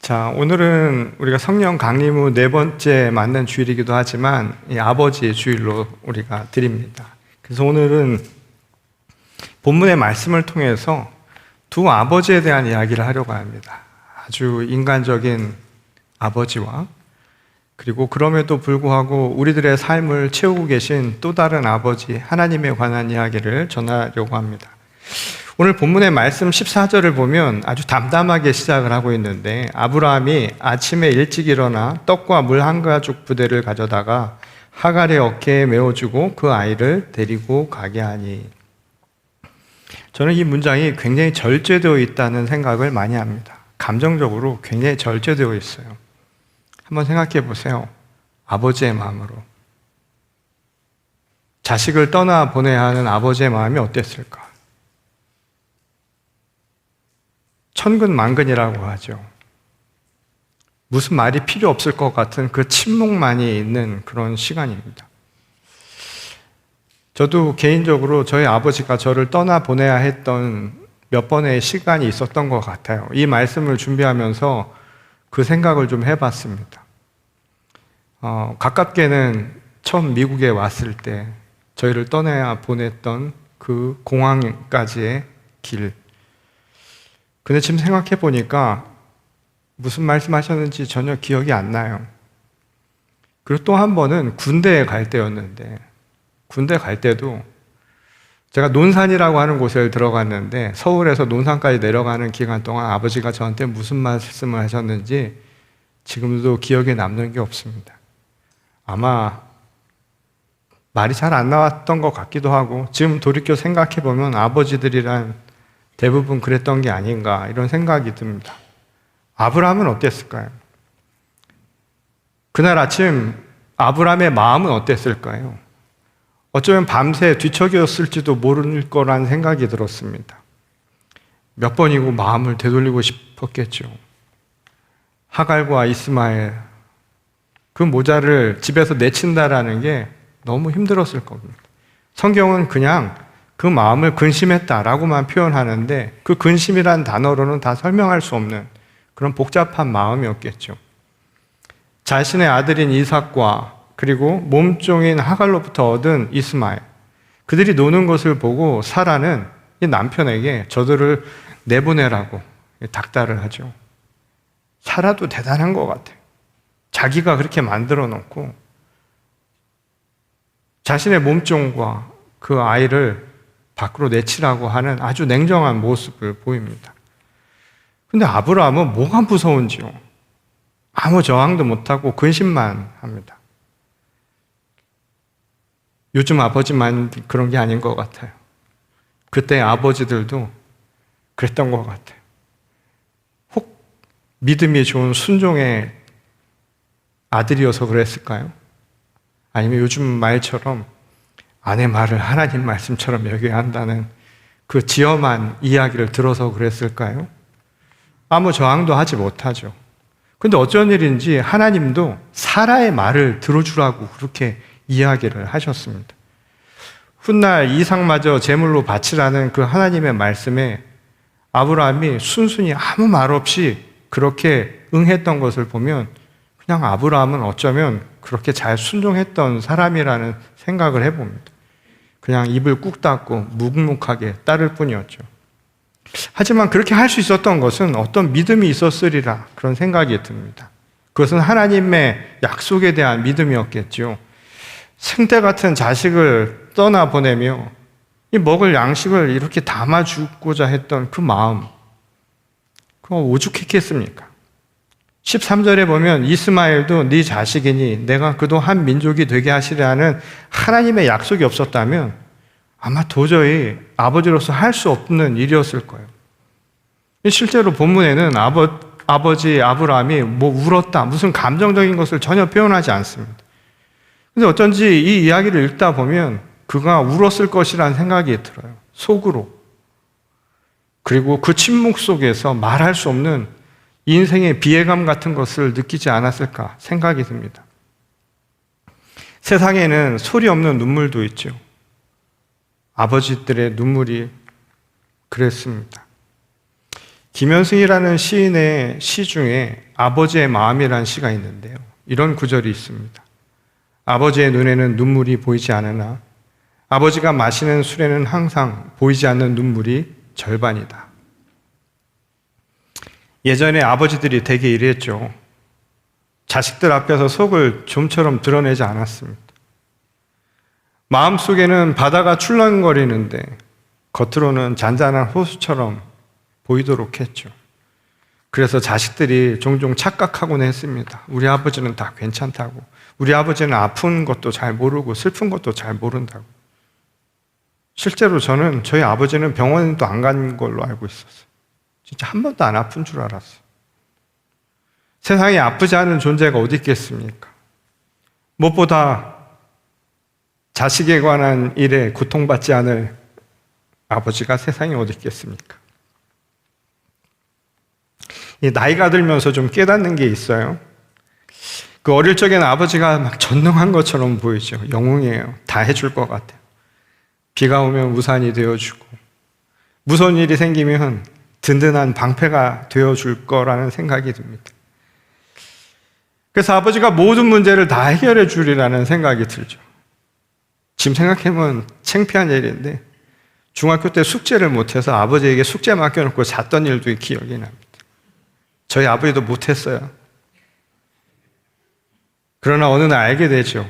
자, 오늘은 우리가 성령 강림 후 네 번째 맞는 주일이기도 하지만 이 아버지의 주일로 우리가 드립니다. 그래서 오늘은 본문의 말씀을 통해서 두 아버지에 대한 이야기를 하려고 합니다. 아주 인간적인 아버지와 그리고 그럼에도 불구하고 우리들의 삶을 채우고 계신 또 다른 아버지 하나님에 관한 이야기를 전하려고 합니다. 오늘 본문의 말씀 14절을 보면 아주 담담하게 시작을 하고 있는데, 아브라함이 아침에 일찍 일어나 떡과 물 한 가죽 부대를 가져다가 하갈의 어깨에 메어주고 그 아이를 데리고 가게 하니. 저는 이 문장이 굉장히 절제되어 있다는 생각을 많이 합니다. 감정적으로 굉장히 절제되어 있어요. 한번 생각해 보세요. 아버지의 마음으로 자식을 떠나보내야 하는 아버지의 마음이 어땠을까? 천근만근이라고 하죠. 무슨 말이 필요 없을 것 같은 그 침묵만이 있는 그런 시간입니다. 저도 개인적으로 저희 아버지가 저를 떠나보내야 했던 몇 번의 시간이 있었던 것 같아요. 이 말씀을 준비하면서 그 생각을 좀 해봤습니다. 가깝게는 처음 미국에 왔을 때 저희를 떠나야 보냈던 그 공항까지의 길. 근데 지금 생각해 보니까 무슨 말씀하셨는지 전혀 기억이 안 나요. 그리고 또 한 번은 군대에 갈 때였는데, 군대 갈 때도 제가 논산이라고 하는 곳에 들어갔는데 서울에서 논산까지 내려가는 기간 동안 아버지가 저한테 무슨 말씀을 하셨는지 지금도 기억에 남는 게 없습니다. 아마 말이 잘 안 나왔던 것 같기도 하고, 지금 돌이켜 생각해 보면 아버지들이란 대부분 그랬던 게 아닌가 이런 생각이 듭니다. 아브라함은 어땠을까요? 그날 아침 아브라함의 마음은 어땠을까요? 어쩌면 밤새 뒤척였을지도 모를 거란 생각이 들었습니다. 몇 번이고 마음을 되돌리고 싶었겠죠. 하갈과 이스마엘, 그 모자를 집에서 내친다라는 게 너무 힘들었을 겁니다. 성경은 그냥 그 마음을 근심했다라고만 표현하는데, 그 근심이란 단어로는 다 설명할 수 없는 그런 복잡한 마음이었겠죠. 자신의 아들인 이삭과 그리고 몸종인 하갈로부터 얻은 이스마엘, 그들이 노는 것을 보고 사라는 이 남편에게 저들을 내보내라고 닥달을 하죠. 사라도 대단한 것 같아요. 자기가 그렇게 만들어 놓고 자신의 몸종과 그 아이를 밖으로 내치라고 하는 아주 냉정한 모습을 보입니다. 근데 아브라함은 뭐가 무서운지요? 아무 저항도 못하고 근심만 합니다. 요즘 아버지만 그런 게 아닌 것 같아요. 그때 아버지들도 그랬던 것 같아요. 혹 믿음이 좋은 순종의 아들이어서 그랬을까요? 아니면 요즘 말처럼 아내 말을 하나님 말씀처럼 여겨야 한다는 그 지엄한 이야기를 들어서 그랬을까요? 아무 저항도 하지 못하죠. 근데 어쩐 일인지 하나님도 사라의 말을 들어주라고 그렇게 이야기를 하셨습니다. 훗날 이삭마저 제물로 바치라는 그 하나님의 말씀에 아브라함이 순순히 아무 말 없이 그렇게 응했던 것을 보면, 그냥 아브라함은 어쩌면 그렇게 잘 순종했던 사람이라는 생각을 해봅니다. 그냥 입을 꾹 닫고 묵묵하게 따를 뿐이었죠. 하지만 그렇게 할 수 있었던 것은 어떤 믿음이 있었으리라 그런 생각이 듭니다. 그것은 하나님의 약속에 대한 믿음이었겠죠. 생태 같은 자식을 떠나보내며 이 먹을 양식을 이렇게 담아주고자 했던 그 마음, 그거 오죽했겠습니까? 13절에 보면 이스마엘도 네 자식이니 내가 그도 한 민족이 되게 하시려는 하나님의 약속이 없었다면 아마 도저히 아버지로서 할 수 없는 일이었을 거예요. 실제로 본문에는 아버지 아브라함이 뭐 울었다, 무슨 감정적인 것을 전혀 표현하지 않습니다. 근데 어쩐지 이 이야기를 읽다 보면 그가 울었을 것이라는 생각이 들어요. 속으로. 그리고 그 침묵 속에서 말할 수 없는 인생의 비애감 같은 것을 느끼지 않았을까 생각이 듭니다. 세상에는 소리 없는 눈물도 있죠. 아버지들의 눈물이 그랬습니다. 김현승이라는 시인의 시 중에 아버지의 마음이라는 시가 있는데요. 이런 구절이 있습니다. 아버지의 눈에는 눈물이 보이지 않으나 아버지가 마시는 술에는 항상 보이지 않는 눈물이 절반이다. 예전에 아버지들이 되게 이랬죠. 자식들 앞에서 속을 좀처럼 드러내지 않았습니다. 마음속에는 바다가 출렁거리는데 겉으로는 잔잔한 호수처럼 보이도록 했죠. 그래서 자식들이 종종 착각하곤 했습니다. 우리 아버지는 다 괜찮다고. 우리 아버지는 아픈 것도 잘 모르고 슬픈 것도 잘 모른다고. 실제로 저는 저희 아버지는 병원도 안 간 걸로 알고 있었어요. 진짜 한 번도 안 아픈 줄 알았어요. 세상에 아프지 않은 존재가 어디 있겠습니까? 무엇보다 자식에 관한 일에 고통받지 않을 아버지가 세상에 어디 있겠습니까? 나이가 들면서 좀 깨닫는 게 있어요. 그 어릴 적에는 아버지가 막 전능한 것처럼 보이죠. 영웅이에요. 다 해줄 것 같아요. 비가 오면 우산이 되어주고, 무서운 일이 생기면 든든한 방패가 되어줄 거라는 생각이 듭니다. 그래서 아버지가 모든 문제를 다 해결해 주리라는 생각이 들죠. 지금 생각해보면 창피한 일인데, 중학교 때 숙제를 못해서 아버지에게 숙제 맡겨놓고 잤던 일도 기억이 납니다. 저희 아버지도 못했어요. 그러나 어느 날 알게 되죠.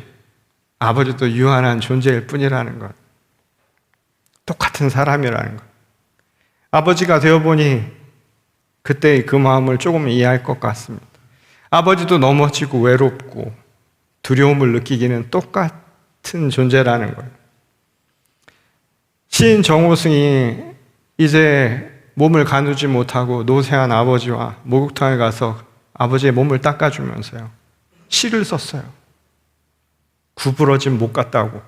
아버지도 유한한 존재일 뿐이라는 것. 똑같은 사람이라는 것. 아버지가 되어보니 그때의 그 마음을 조금 이해할 것 같습니다. 아버지도 넘어지고 외롭고 두려움을 느끼기는 똑같은 존재라는 거예요. 시인 정호승이 이제 몸을 가누지 못하고 노쇠한 아버지와 목욕탕에 가서 아버지의 몸을 닦아주면서요. 시를 썼어요. 구부러진 목 같다고.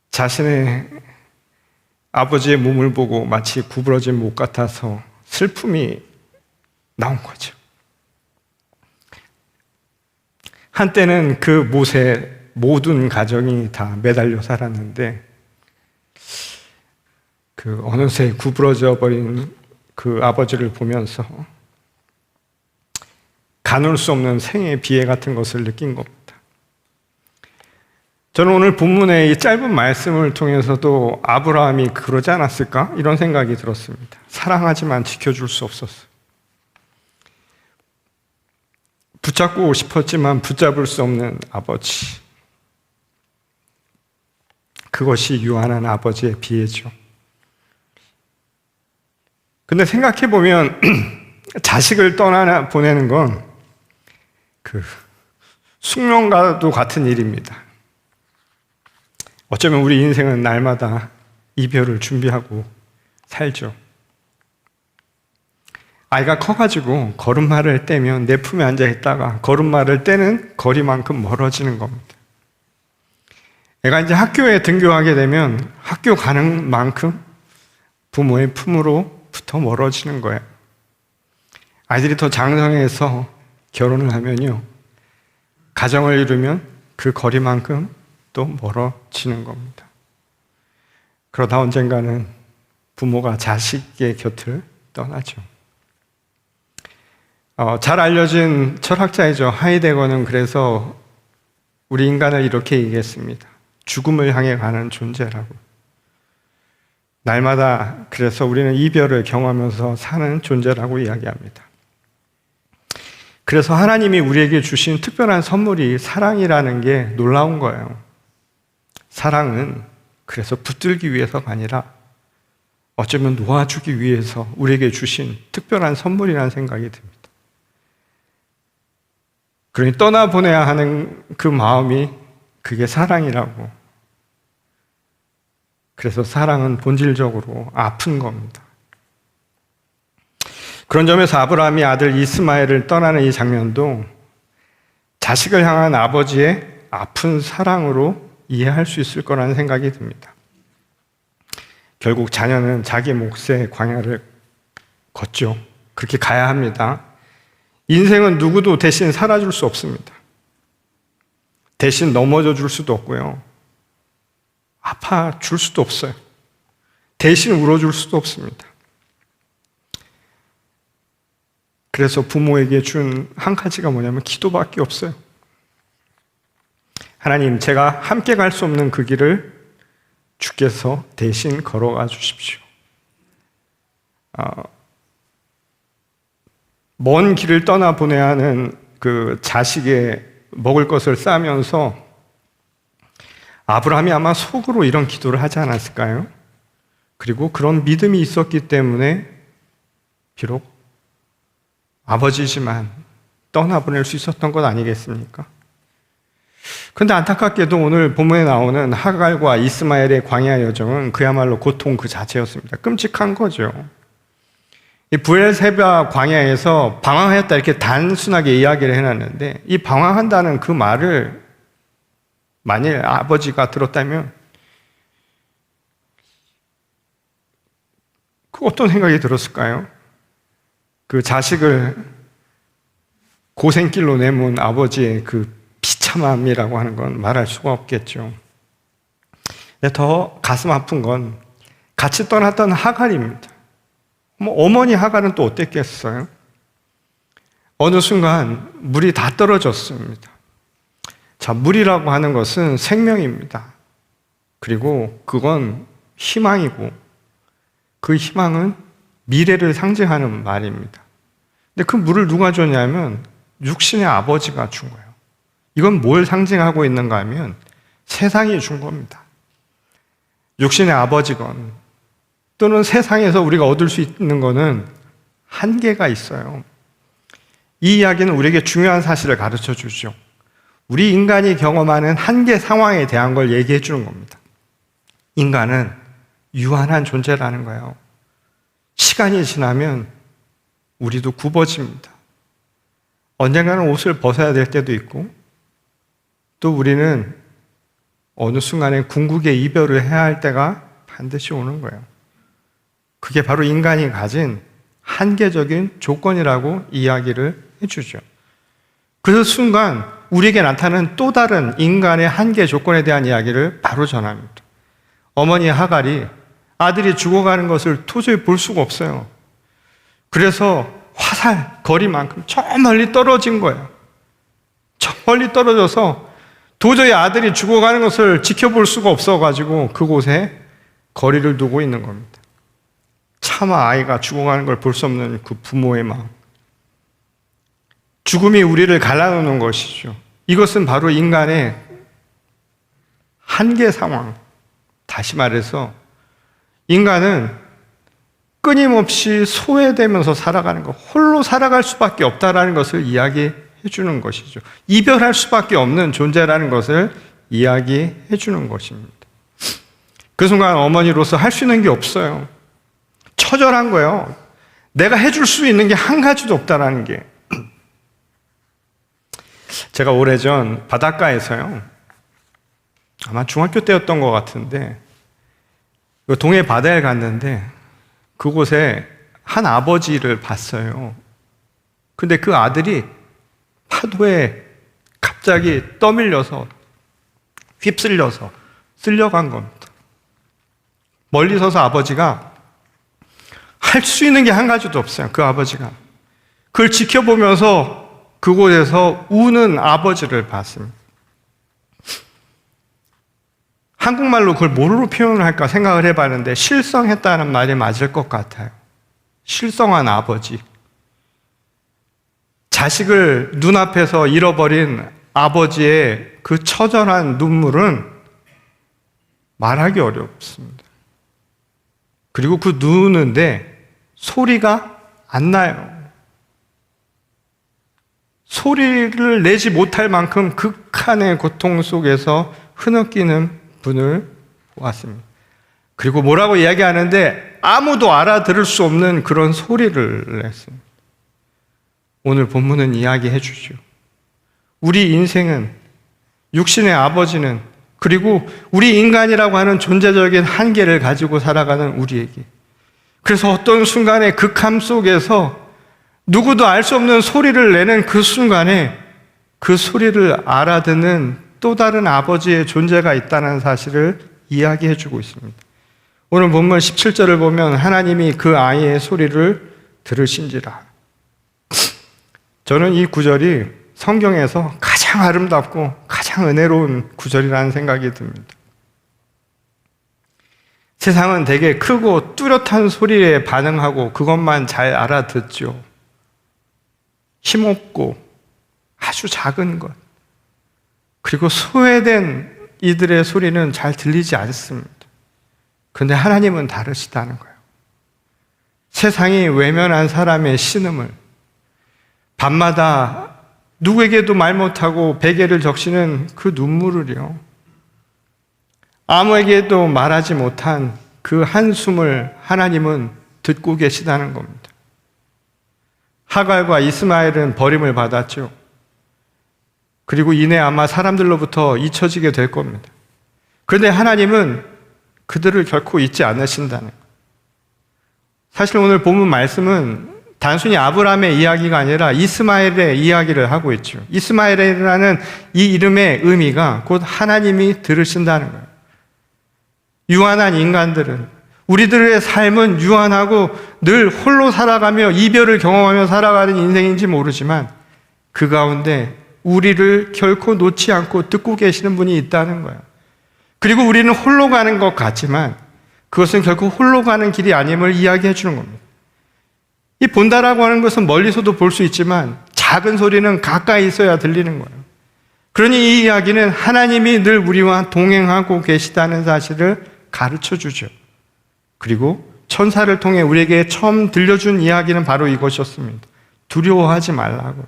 자신의 아버지의 몸을 보고 마치 구부러진 목 같아서 슬픔이 나온 거죠. 한때는 그 못에 모든 가정이 다 매달려 살았는데 그 어느새 구부러져 버린 그 아버지를 보면서 가눌 수 없는 생의 비애 같은 것을 느낀 겁니다. 저는 오늘 본문의 이 짧은 말씀을 통해서도 아브라함이 그러지 않았을까? 이런 생각이 들었습니다. 사랑하지만 지켜줄 수 없었어요. 붙잡고 싶었지만 붙잡을 수 없는 아버지. 그것이 유한한 아버지의 비애죠. 근데 생각해보면 자식을 떠나 보내는 건 그 숙명과도 같은 일입니다. 어쩌면 우리 인생은 날마다 이별을 준비하고 살죠. 아이가 커가지고 걸음마를 떼면 내 품에 앉아있다가 걸음마를 떼는 거리만큼 멀어지는 겁니다. 애가 이제 학교에 등교하게 되면 학교 가는 만큼 부모의 품으로부터 멀어지는 거예요. 아이들이 더 장성해서 결혼을 하면요, 가정을 이루면 그 거리만큼 또 멀어지는 겁니다. 그러다 언젠가는 부모가 자식의 곁을 떠나죠. 잘 알려진 철학자이죠. 하이데거는 그래서 우리 인간을 이렇게 얘기했습니다. 죽음을 향해 가는 존재라고. 날마다 그래서 우리는 이별을 경험하면서 사는 존재라고 이야기합니다. 그래서 하나님이 우리에게 주신 특별한 선물이 사랑이라는 게 놀라운 거예요. 사랑은 그래서 붙들기 위해서가 아니라 어쩌면 놓아주기 위해서 우리에게 주신 특별한 선물이라는 생각이 듭니다. 그러니 떠나보내야 하는 그 마음이 그게 사랑이라고. 그래서 사랑은 본질적으로 아픈 겁니다. 그런 점에서 아브라함이 아들 이스마엘을 떠나는 이 장면도 자식을 향한 아버지의 아픈 사랑으로 이해할 수 있을 거라는 생각이 듭니다. 결국 자녀는 자기 몫의 광야를 걷죠. 그렇게 가야 합니다. 인생은 누구도 대신 살아줄 수 없습니다. 대신 넘어져 줄 수도 없고요. 아파 줄 수도 없어요. 대신 울어줄 수도 없습니다. 그래서 부모에게 준 한 가지가 뭐냐면 기도밖에 없어요. 하나님, 제가 함께 갈 수 없는 그 길을 주께서 대신 걸어가 주십시오. 먼 길을 떠나보내야 하는 그 자식의 먹을 것을 싸면서 아브라함이 아마 속으로 이런 기도를 하지 않았을까요? 그리고 그런 믿음이 있었기 때문에 비록 아버지지만 떠나보낼 수 있었던 것 아니겠습니까? 그런데 안타깝게도 오늘 본문에 나오는 하갈과 이스마엘의 광야 여정은 그야말로 고통 그 자체였습니다. 끔찍한 거죠. 이 브엘세바 광야에서 방황하였다 이렇게 단순하게 이야기를 해놨는데 이 방황한다는 그 말을 만일 아버지가 들었다면 그 어떤 생각이 들었을까요? 그 자식을 고생길로 내몬 아버지의 그 비참함이라고 하는 건 말할 수가 없겠죠. 근데 더 가슴 아픈 건 같이 떠났던 하갈입니다. 어머니 하갈은 또 어땠겠어요? 어느 순간 물이 다 떨어졌습니다. 자, 물이라고 하는 것은 생명입니다. 그리고 그건 희망이고 그 희망은 미래를 상징하는 말입니다. 근데 그 물을 누가 줬냐면 육신의 아버지가 준 거예요. 이건 뭘 상징하고 있는가 하면 세상이 준 겁니다. 육신의 아버지건 또는 세상에서 우리가 얻을 수 있는 것은 한계가 있어요. 이 이야기는 우리에게 중요한 사실을 가르쳐 주죠. 우리 인간이 경험하는 한계 상황에 대한 걸 얘기해 주는 겁니다. 인간은 유한한 존재라는 거예요. 시간이 지나면 우리도 굽어집니다. 언젠가는 옷을 벗어야 될 때도 있고 또 우리는 어느 순간에 궁극의 이별을 해야 할 때가 반드시 오는 거예요. 그게 바로 인간이 가진 한계적인 조건이라고 이야기를 해주죠. 그 순간 우리에게 나타나는 또 다른 인간의 한계 조건에 대한 이야기를 바로 전합니다. 어머니 하갈이 아들이 죽어가는 것을 도저히 볼 수가 없어요. 그래서 화살 거리만큼 저 멀리 떨어진 거예요. 저 멀리 떨어져서 도저히 아들이 죽어가는 것을 지켜볼 수가 없어가지고 그곳에 거리를 두고 있는 겁니다. 차마 아이가 죽어가는 걸 볼 수 없는 그 부모의 마음. 죽음이 우리를 갈라놓는 것이죠. 이것은 바로 인간의 한계 상황. 다시 말해서 인간은 끊임없이 소외되면서 살아가는 것, 홀로 살아갈 수밖에 없다라는 것을 이야기해 주는 것이죠. 이별할 수밖에 없는 존재라는 것을 이야기해 주는 것입니다. 그 순간 어머니로서 할 수 있는 게 없어요. 처절한 거예요. 내가 해줄 수 있는 게 한 가지도 없다라는 게. 제가 오래전 바닷가에서요, 아마 중학교 때였던 것 같은데 동해 바다에 갔는데 그곳에 한 아버지를 봤어요. 근데 그 아들이 파도에 갑자기 떠밀려서 휩쓸려서 쓸려간 겁니다. 멀리 서서 아버지가 할 수 있는 게 한 가지도 없어요. 그 아버지가. 그걸 지켜보면서 그곳에서 우는 아버지를 봤습니다. 한국말로 그걸 뭐로 표현을 할까 생각을 해봤는데 실성했다는 말이 맞을 것 같아요. 실성한 아버지. 자식을 눈앞에서 잃어버린 아버지의 그 처절한 눈물은 말하기 어렵습니다. 그리고 그 누우는데 소리가 안 나요. 소리를 내지 못할 만큼 극한의 고통 속에서 흐느끼는 분을 보았습니다. 그리고 뭐라고 이야기하는데 아무도 알아들을 수 없는 그런 소리를 냈습니다. 오늘 본문은 이야기해 주죠. 우리 인생은, 육신의 아버지는, 그리고 우리 인간이라고 하는 존재적인 한계를 가지고 살아가는 우리에게, 그래서 어떤 순간에 극함 속에서 누구도 알 수 없는 소리를 내는 그 순간에 그 소리를 알아듣는 또 다른 아버지의 존재가 있다는 사실을 이야기해 주고 있습니다. 오늘 본문 17절을 보면 하나님이 그 아이의 소리를 들으신지라. 저는 이 구절이 성경에서 가장 아름답고 가장 은혜로운 구절이라는 생각이 듭니다. 세상은 되게 크고 뚜렷한 소리에 반응하고 그것만 잘 알아듣죠. 힘없고 아주 작은 것, 그리고 소외된 이들의 소리는 잘 들리지 않습니다. 그런데 하나님은 다르시다는 거예요. 세상이 외면한 사람의 신음을 밤마다 누구에게도 말 못하고 베개를 적시는 그 눈물을요, 아무에게도 말하지 못한 그 한숨을 하나님은 듣고 계시다는 겁니다. 하갈과 이스마엘은 버림을 받았죠. 그리고 이내 아마 사람들로부터 잊혀지게 될 겁니다. 그런데 하나님은 그들을 결코 잊지 않으신다는 거예요. 사실 오늘 본문 말씀은 단순히 아브라함의 이야기가 아니라 이스마엘의 이야기를 하고 있죠. 이스마엘이라는 이 이름의 의미가 곧 하나님이 들으신다는 거예요. 유한한 인간들은, 우리들의 삶은 유한하고 늘 홀로 살아가며 이별을 경험하며 살아가는 인생인지 모르지만 그 가운데 우리를 결코 놓지 않고 듣고 계시는 분이 있다는 거예요. 그리고 우리는 홀로 가는 것 같지만 그것은 결코 홀로 가는 길이 아님을 이야기해 주는 겁니다. 이 본다라고 하는 것은 멀리서도 볼 수 있지만 작은 소리는 가까이 있어야 들리는 거예요. 그러니 이 이야기는 하나님이 늘 우리와 동행하고 계시다는 사실을 가르쳐 주죠. 그리고 천사를 통해 우리에게 처음 들려준 이야기는 바로 이것이었습니다. 두려워하지 말라고.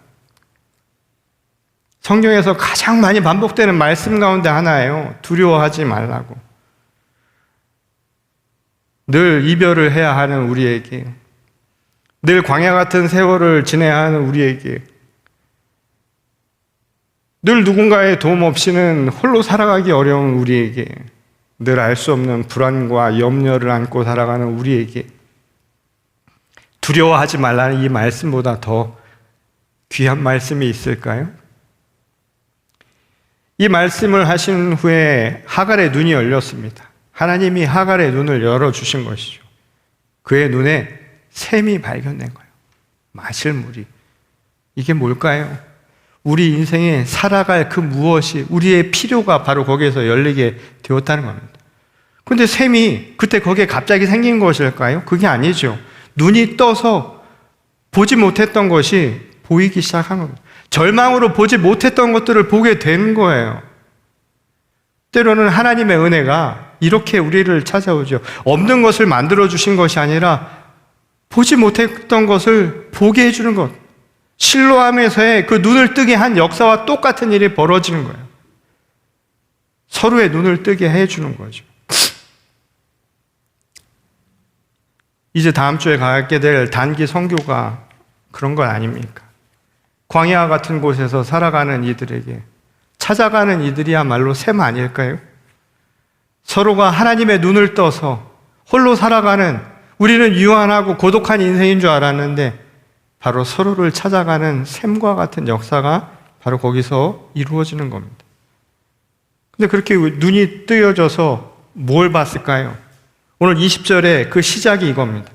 성경에서 가장 많이 반복되는 말씀 가운데 하나예요. 두려워하지 말라고. 늘 이별을 해야 하는 우리에게, 늘 광야 같은 세월을 지내야 하는 우리에게, 늘 누군가의 도움 없이는 홀로 살아가기 어려운 우리에게, 늘 알 수 없는 불안과 염려를 안고 살아가는 우리에게 두려워하지 말라는 이 말씀보다 더 귀한 말씀이 있을까요? 이 말씀을 하신 후에 하갈의 눈이 열렸습니다. 하나님이 하갈의 눈을 열어주신 것이죠. 그의 눈에 샘이 발견된 거예요. 마실 물이. 이게 뭘까요? 우리 인생에 살아갈 그 무엇이, 우리의 필요가 바로 거기에서 열리게 되었다는 겁니다. 그런데 샘이 그때 거기에 갑자기 생긴 것일까요? 그게 아니죠. 눈이 떠서 보지 못했던 것이 보이기 시작한 겁니다. 절망으로 보지 못했던 것들을 보게 된 거예요. 때로는 하나님의 은혜가 이렇게 우리를 찾아오죠. 없는 것을 만들어주신 것이 아니라 보지 못했던 것을 보게 해주는 것. 실로암에서의 그 눈을 뜨게 한 역사와 똑같은 일이 벌어지는 거예요. 서로의 눈을 뜨게 해주는 거죠. 이제 다음 주에 가게 될 단기 선교가 그런 건 아닙니까? 광야 같은 곳에서 살아가는 이들에게, 찾아가는 이들이야말로 샘 아닐까요? 서로가 하나님의 눈을 떠서 홀로 살아가는, 우리는 유한하고 고독한 인생인 줄 알았는데 바로 서로를 찾아가는 샘과 같은 역사가 바로 거기서 이루어지는 겁니다. 근데 그렇게 눈이 뜨여져서 뭘 봤을까요? 오늘 20절에 그 시작이 이겁니다.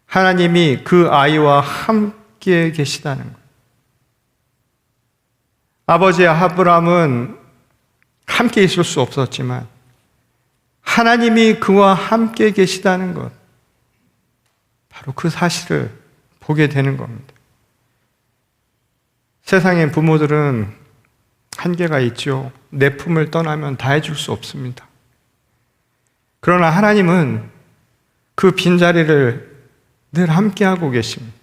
하나님이 그 아이와 함께 계시다는 거예요. 아버지 아브라함은 함께 있을 수 없었지만 하나님이 그와 함께 계시다는 것, 바로 그 사실을 보게 되는 겁니다. 세상의 부모들은 한계가 있죠. 내 품을 떠나면 다 해줄 수 없습니다. 그러나 하나님은 그 빈자리를 늘 함께하고 계십니다.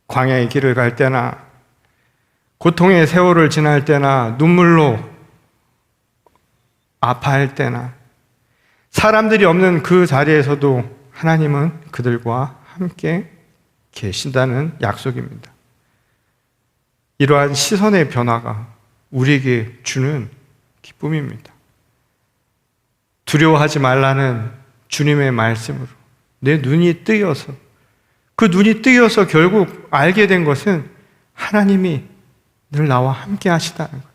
광야의 길을 갈 때나 고통의 세월을 지날 때나 눈물로 아파할 때나 사람들이 없는 그 자리에서도 하나님은 그들과 함께 계신다는 약속입니다. 이러한 시선의 변화가 우리에게 주는 기쁨입니다. 두려워하지 말라는 주님의 말씀으로 내 눈이 뜨여서, 그 눈이 뜨여서 결국 알게 된 것은 하나님이 늘 나와 함께 하시다는 거예요.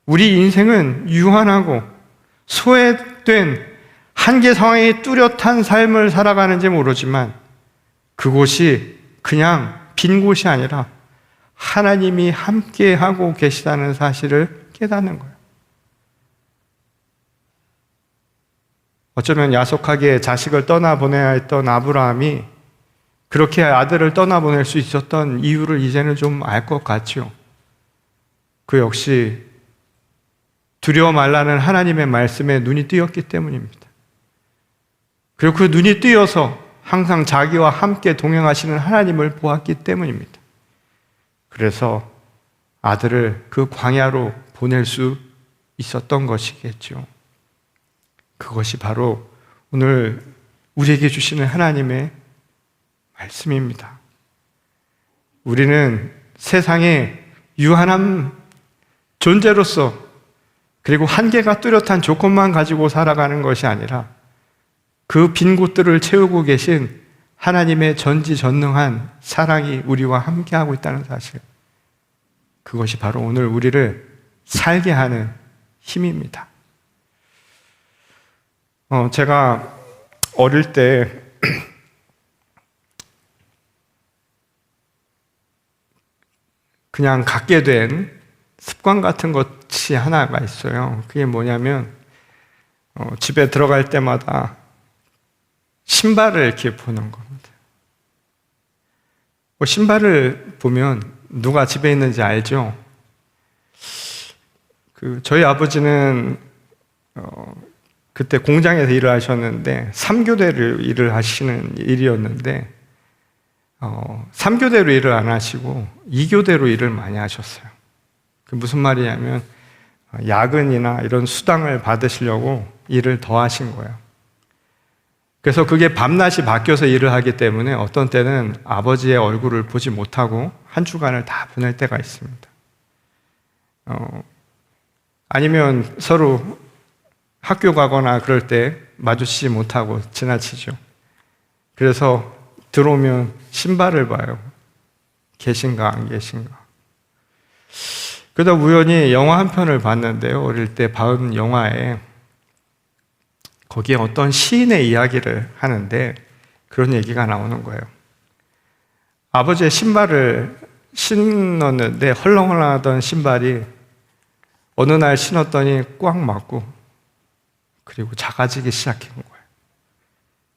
우리 인생은 유한하고 소외된 한계 상황이 뚜렷한 삶을 살아가는지 모르지만 그곳이 그냥 빈 곳이 아니라 하나님이 함께 하고 계시다는 사실을 깨닫는 거예요. 어쩌면 야속하게 자식을 떠나보내야 했던 아브라함이 그렇게 아들을 떠나보낼 수 있었던 이유를 이제는 좀 알 것 같죠. 그 역시 두려워 말라는 하나님의 말씀에 눈이 뜨였기 때문입니다. 그리고 그 눈이 뜨여서 항상 자기와 함께 동행하시는 하나님을 보았기 때문입니다. 그래서 아들을 그 광야로 보낼 수 있었던 것이겠죠. 그것이 바로 오늘 우리에게 주시는 하나님의 말씀입니다. 우리는 세상에 유한한 존재로서 그리고 한계가 뚜렷한 조건만 가지고 살아가는 것이 아니라 그 빈 곳들을 채우고 계신 하나님의 전지전능한 사랑이 우리와 함께하고 있다는 사실, 그것이 바로 오늘 우리를 살게 하는 힘입니다. 제가 어릴 때 그냥 갖게 된 습관 같은 것이 하나가 있어요. 그게 뭐냐면 집에 들어갈 때마다 신발을 이렇게 보는 겁니다. 신발을 보면 누가 집에 있는지 알죠? 저희 아버지는 그때 공장에서 일을 하셨는데 3교대로 일을 하시는 일이었는데 3교대로 일을 안 하시고 2교대로 일을 많이 하셨어요. 그 무슨 말이냐면 야근이나 이런 수당을 받으시려고 일을 더 하신 거예요. 그래서 그게 밤낮이 바뀌어서 일을 하기 때문에 어떤 때는 아버지의 얼굴을 보지 못하고 한 주간을 다 보낼 때가 있습니다. 아니면 서로 학교 가거나 그럴 때 마주치지 못하고 지나치죠. 그래서 들어오면 신발을 봐요. 계신가 안 계신가. 그러다 우연히 영화 한 편을 봤는데요. 어릴 때 봐온 영화에 거기에 어떤 시인의 이야기를 하는데 그런 얘기가 나오는 거예요. 아버지의 신발을 신었는데 헐렁헐렁하던 신발이 어느 날 신었더니 꽉 맞고 그리고 작아지기 시작한 거예요.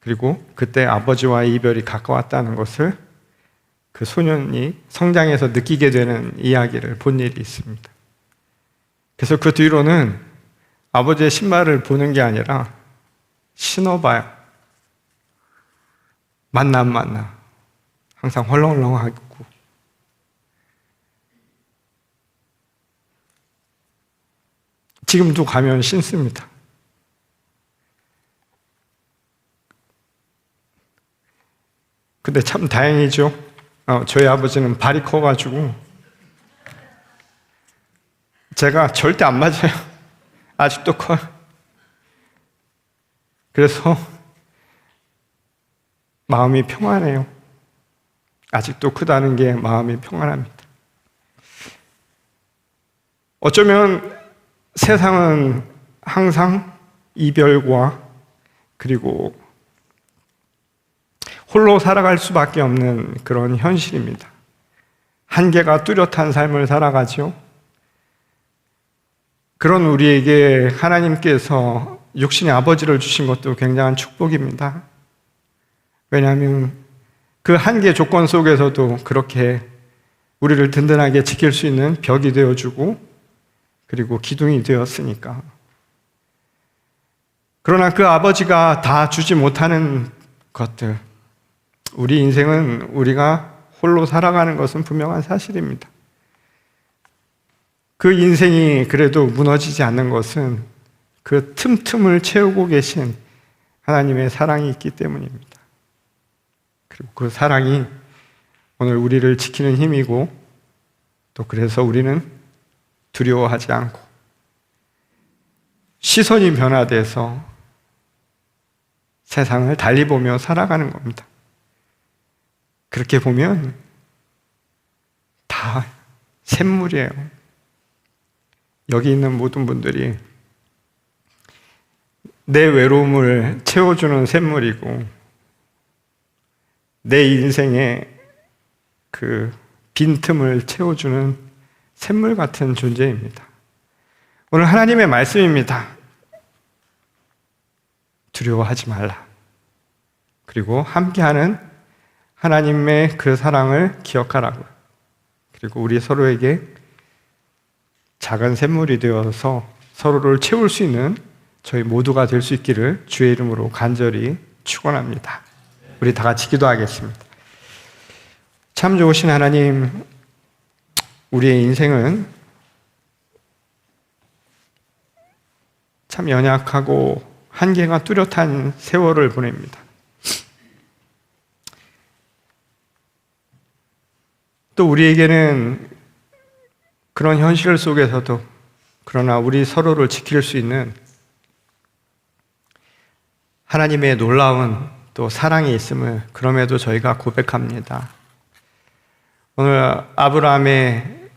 그리고 그때 아버지와의 이별이 가까웠다는 것을 그 소년이 성장해서 느끼게 되는 이야기를 본 일이 있습니다. 그래서 그 뒤로는 아버지의 신발을 보는 게 아니라 신어봐요. 맞나 항상 헐렁헐렁하고 지금도 가면 신습니다. 근데 참 다행이죠. 저희 아버지는 발이 커가지고 제가 절대 안 맞아요. 아직도 커요. 그래서 마음이 평안해요. 아직도 크다는 게 마음이 평안합니다. 어쩌면 세상은 항상 이별과 그리고 홀로 살아갈 수밖에 없는 그런 현실입니다. 한계가 뚜렷한 삶을 살아가죠. 그런 우리에게 하나님께서 육신의 아버지를 주신 것도 굉장한 축복입니다. 왜냐하면 그 한계 조건 속에서도 그렇게 우리를 든든하게 지킬 수 있는 벽이 되어주고 그리고 기둥이 되었으니까. 그러나 그 아버지가 다 주지 못하는 것들, 우리 인생은 우리가 홀로 살아가는 것은 분명한 사실입니다. 그 인생이 그래도 무너지지 않는 것은 그 틈틈을 채우고 계신 하나님의 사랑이 있기 때문입니다. 그리고 그 사랑이 오늘 우리를 지키는 힘이고 또 그래서 우리는 두려워하지 않고 시선이 변화돼서 세상을 달리 보며 살아가는 겁니다. 그렇게 보면 다 샘물이에요. 여기 있는 모든 분들이 내 외로움을 채워주는 샘물이고 내 인생의 그 빈틈을 채워주는 샘물 같은 존재입니다. 오늘 하나님의 말씀입니다. 두려워하지 말라. 그리고 함께하는 하나님의 그 사랑을 기억하라고요. 그리고 우리 서로에게 작은 샘물이 되어서 서로를 채울 수 있는 저희 모두가 될 수 있기를 주의 이름으로 간절히 축원합니다. 우리 다 같이 기도하겠습니다. 참 좋으신 하나님, 우리의 인생은 참 연약하고 한계가 뚜렷한 세월을 보냅니다. 또 우리에게는 그런 현실 속에서도 그러나 우리 서로를 지킬 수 있는 하나님의 놀라운 또 사랑이 있음을 그럼에도 저희가 고백합니다. 오늘 아브라함의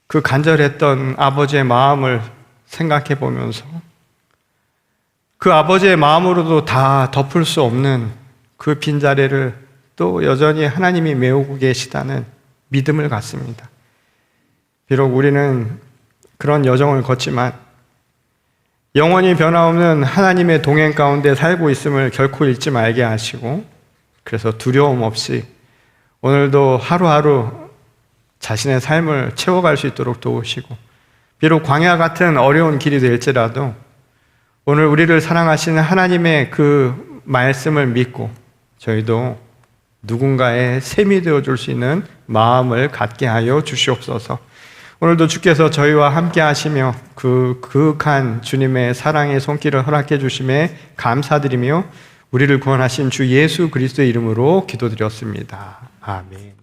그 간절했던 아버지의 마음을 생각해 보면서 그 아버지의 마음으로도 다 덮을 수 없는 그 빈자리를 또 여전히 하나님이 메우고 계시다는 믿음을 갖습니다. 비록 우리는 그런 여정을 걷지만 영원히 변함없는 하나님의 동행 가운데 살고 있음을 결코 잊지 말게 하시고, 그래서 두려움 없이 오늘도 하루하루 자신의 삶을 채워갈 수 있도록 도우시고, 비록 광야 같은 어려운 길이 될지라도 오늘 우리를 사랑하시는 하나님의 그 말씀을 믿고 저희도 누군가의 샘이 되어줄 수 있는 마음을 갖게 하여 주시옵소서. 오늘도 주께서 저희와 함께 하시며 그 그윽한 주님의 사랑의 손길을 허락해 주심에 감사드리며 우리를 구원하신 주 예수 그리스도의 이름으로 기도드렸습니다. 아멘.